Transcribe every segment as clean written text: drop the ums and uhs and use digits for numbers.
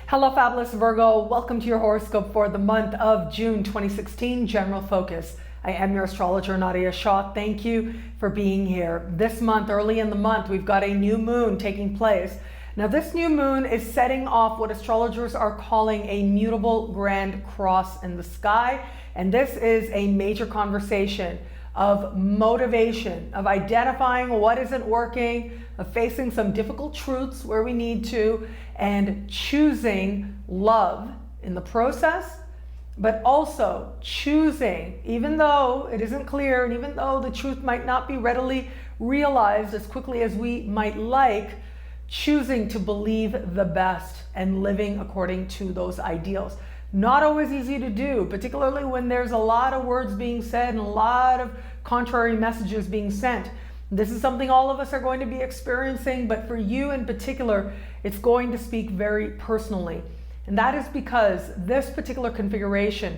Hello, fabulous Virgo. Welcome to your horoscope for the month of June 2016, General Focus. I am your astrologer, Nadiya Shah. Thank you for being here. This month, early in the month, we've got a new moon taking place. Now, this new moon is setting off what astrologers are calling a mutable grand cross in the sky. And this is a major conversation of motivation, of identifying what isn't working, of facing some difficult truths where we need to, and choosing love in the process, but also choosing, even though it isn't clear and even though the truth might not be readily realized as quickly as we might like, choosing to believe the best and living according to those ideals. Not always easy to do, particularly when there's a lot of words being said and a lot of contrary messages being sent. This is something all of us are going to be experiencing, but for you in particular, it's going to speak very personally. And that is because this particular configuration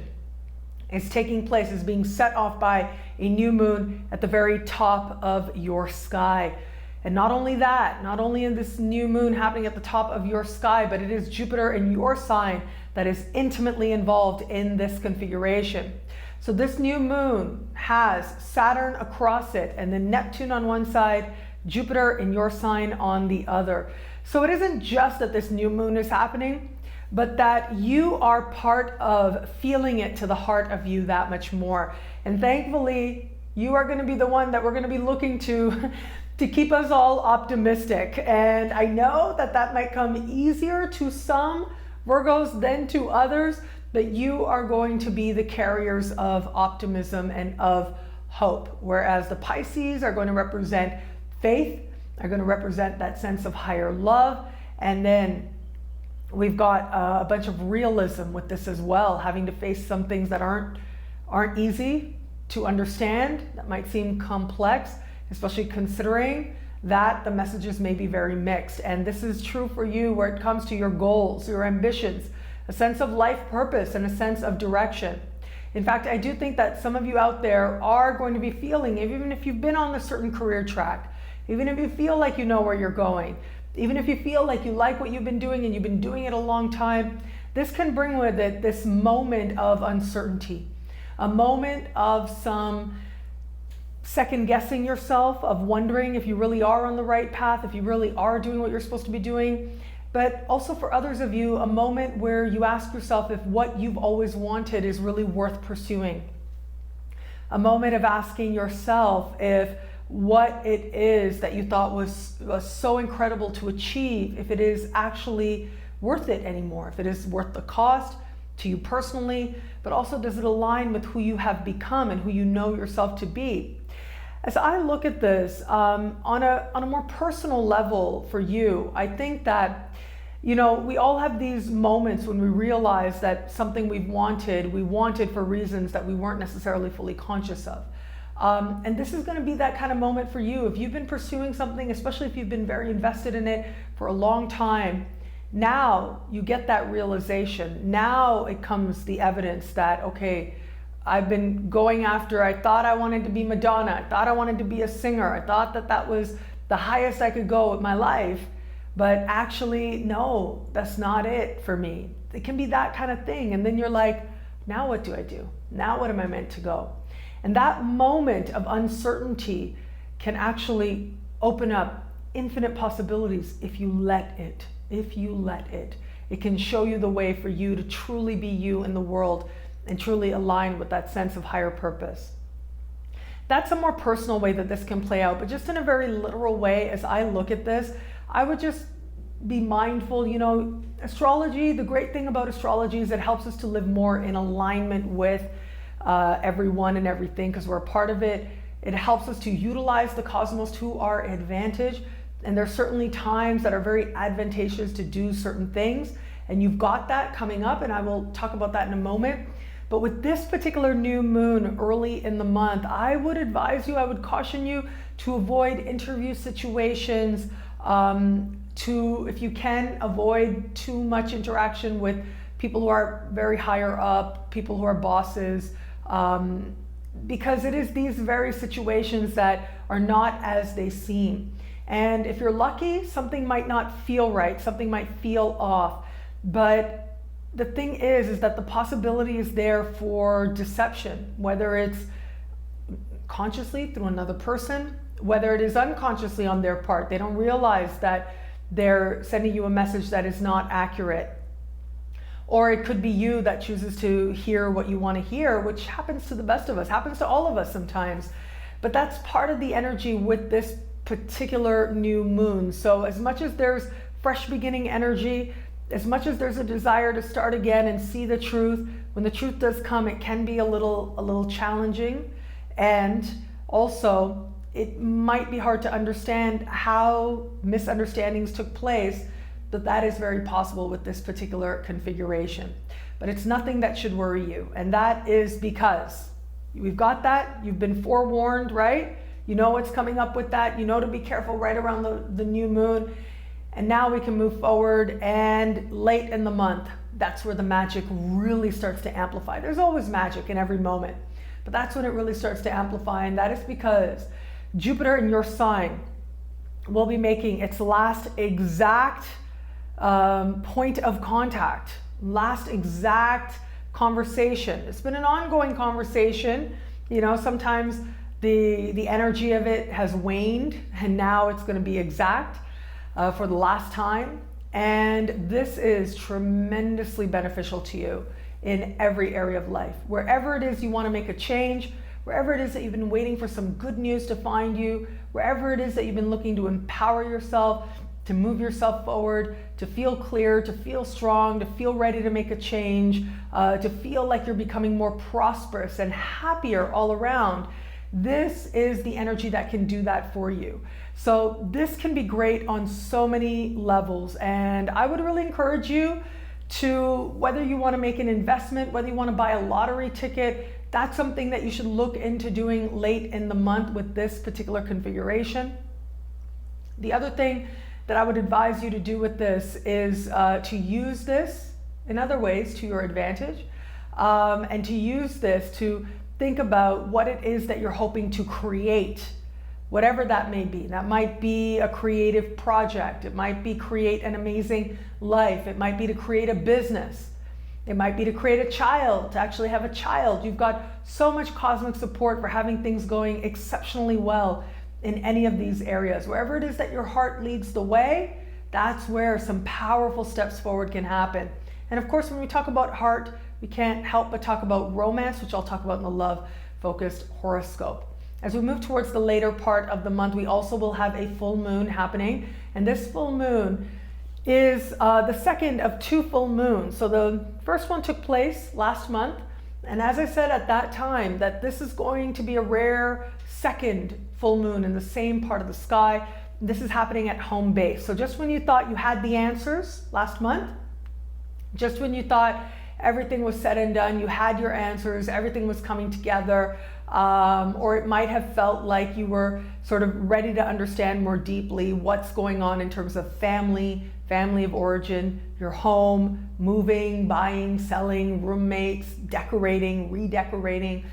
is taking place, is being set off by a new moon at the very top of your sky. And not only that, not only in this new moon happening at the top of your sky, but it is Jupiter in your sign that is intimately involved in this configuration. So this new moon has Saturn across it and then Neptune on one side, Jupiter in your sign on the other. So it isn't just that this new moon is happening, but that you are part of feeling it to the heart of you that much more. And thankfully, you are going to be the one that we're going to be looking to keep us all optimistic. And I know that that might come easier to some Virgos than to others, but you are going to be the carriers of optimism and of hope. Whereas the Pisces are going to represent faith, are going to represent that sense of higher love. And then we've got a bunch of realism with this as well, having to face some things that aren't easy to understand, that might seem complex, especially considering that the messages may be very mixed. And this is true for you where it comes to your goals, your ambitions, a sense of life purpose, and a sense of direction. In fact, I do think that some of you out there are going to be feeling, even if you've been on a certain career track, even if you feel like you know where you're going, even if you feel like you like what you've been doing and you've been doing it a long time, this can bring with it this moment of uncertainty, a moment of some second guessing yourself, of wondering if you really are on the right path, if you really are doing what you're supposed to be doing. But also for others of you, a moment where you ask yourself if what you've always wanted is really worth pursuing. A moment of asking yourself if what it is that you thought was so incredible to achieve, if it is actually worth it anymore, if it is worth the cost to you personally, but also does it align with who you have become and who you know yourself to be. As I look at this on a more personal level for you, I think that, you know, we all have these moments when we realize that something we wanted for reasons that we weren't necessarily fully conscious of. And this is going to be that kind of moment for you. If you've been pursuing something, especially if you've been very invested in it for a long time, now you get that realization. Now it comes the evidence that, okay, I've been going after, I thought I wanted to be Madonna, I thought I wanted to be a singer, I thought that that was the highest I could go with my life, but actually, no, that's not it for me. It can be that kind of thing. And then you're like, now what do I do? Now what am I meant to go? And that moment of uncertainty can actually open up infinite possibilities if you let it. If you let it. It can show you the way for you to truly be you in the world and truly align with that sense of higher purpose. That's a more personal way that this can play out, but just in a very literal way, as I look at this, I would just be mindful. You know, astrology, the great thing about astrology is it helps us to live more in alignment with everyone and everything, because we're a part of it. It helps us to utilize the cosmos to our advantage. And there's certainly times that are very advantageous to do certain things. And you've got that coming up, and I will talk about that in a moment. But with this particular new moon early in the month, I would advise you, I would caution you to avoid interview situations, to, if you can, avoid too much interaction with people who are very higher up, people who are bosses, because it is these very situations that are not as they seem. And if you're lucky, something might not feel right, something might feel off. But the thing is that the possibility is there for deception, whether it's consciously through another person, whether it is unconsciously on their part. They don't realize that they're sending you a message that is not accurate. Or it could be you that chooses to hear what you want to hear, which happens to the best of us, happens to all of us sometimes. But that's part of the energy with this particular new moon. So as much as there's fresh beginning energy, as much as there's a desire to start again and see the truth, when the truth does come, it can be a little challenging. And also, it might be hard to understand how misunderstandings took place, but that is very possible with this particular configuration. But it's nothing that should worry you. And that is because we've got that, you've been forewarned, right? You know what's coming up with that. You know to be careful right around the new moon. And now we can move forward, and late in the month, that's where the magic really starts to amplify. There's always magic in every moment, but that's when it really starts to amplify. And that is because Jupiter in your sign will be making its last exact point of contact, last exact conversation. It's been an ongoing conversation. You know, sometimes the energy of it has waned, and now it's going to be exact for the last time. And this is tremendously beneficial to you in every area of life. Wherever it is you want to make a change, wherever it is that you've been waiting for some good news to find you, wherever it is that you've been looking to empower yourself, to move yourself forward, to feel clear, to feel strong, to feel ready to make a change, to feel like you're becoming more prosperous and happier all around. This is the energy that can do that for you. So this can be great on so many levels. And I would really encourage you to, whether you want to make an investment, whether you want to buy a lottery ticket, that's something that you should look into doing late in the month with this particular configuration. The other thing that I would advise you to do with this is to use this in other ways to your advantage, and to use this to think about what it is that you're hoping to create, whatever that may be. That might be a creative project. It might be create an amazing life. It might be to create a business. It might be to create a child, to actually have a child. You've got so much cosmic support for having things going exceptionally well in any of these areas. Wherever it is that your heart leads the way, that's where some powerful steps forward can happen. And of course, when we talk about heart, we can't help but talk about romance, which I'll talk about in the love-focused horoscope. As we move towards the later part of the month, we also will have a full moon happening. And this full moon is the second of two full moons. So the first one took place last month. And as I said at that time, that this is going to be a rare second full moon in the same part of the sky. This is happening at home base. So just when you thought you had the answers last month, just when you thought everything was said and done, you had your answers, everything was coming together, or it might have felt like you were sort of ready to understand more deeply what's going on in terms of family of origin, your home, moving, buying, selling, roommates, decorating, redecorating.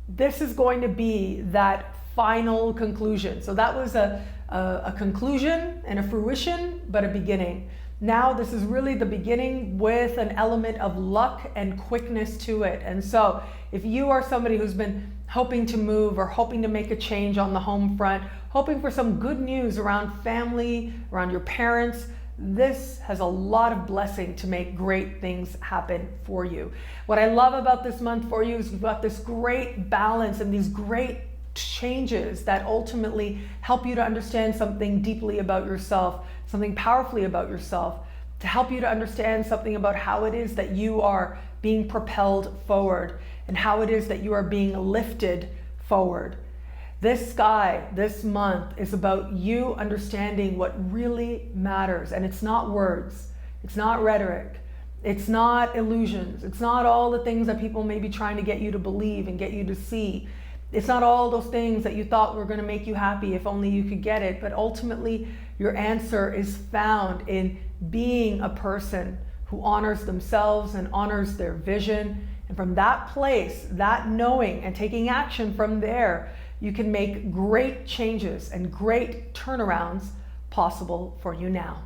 This is going to be that final conclusion. So that was a conclusion and a fruition, but a beginning. Now this is really the beginning with an element of luck and quickness to it. And so if you are somebody who's been hoping to move or hoping to make a change on the home front, hoping for some good news around family, around your parents, this has a lot of blessing to make great things happen for you. What I love about this month for you is you've got this great balance and these great changes that ultimately help you to understand something deeply about yourself, something powerfully about yourself, to help you to understand something about how it is that you are being propelled forward and how it is that you are being lifted forward. This sky, this month, is about you understanding what really matters. And it's not words, it's not rhetoric, it's not illusions, it's not all the things that people may be trying to get you to believe and get you to see. It's not all those things that you thought were going to make you happy if only you could get it. But ultimately, your answer is found in being a person who honors themselves and honors their vision. And from that place, that knowing and taking action from there, you can make great changes and great turnarounds possible for you now.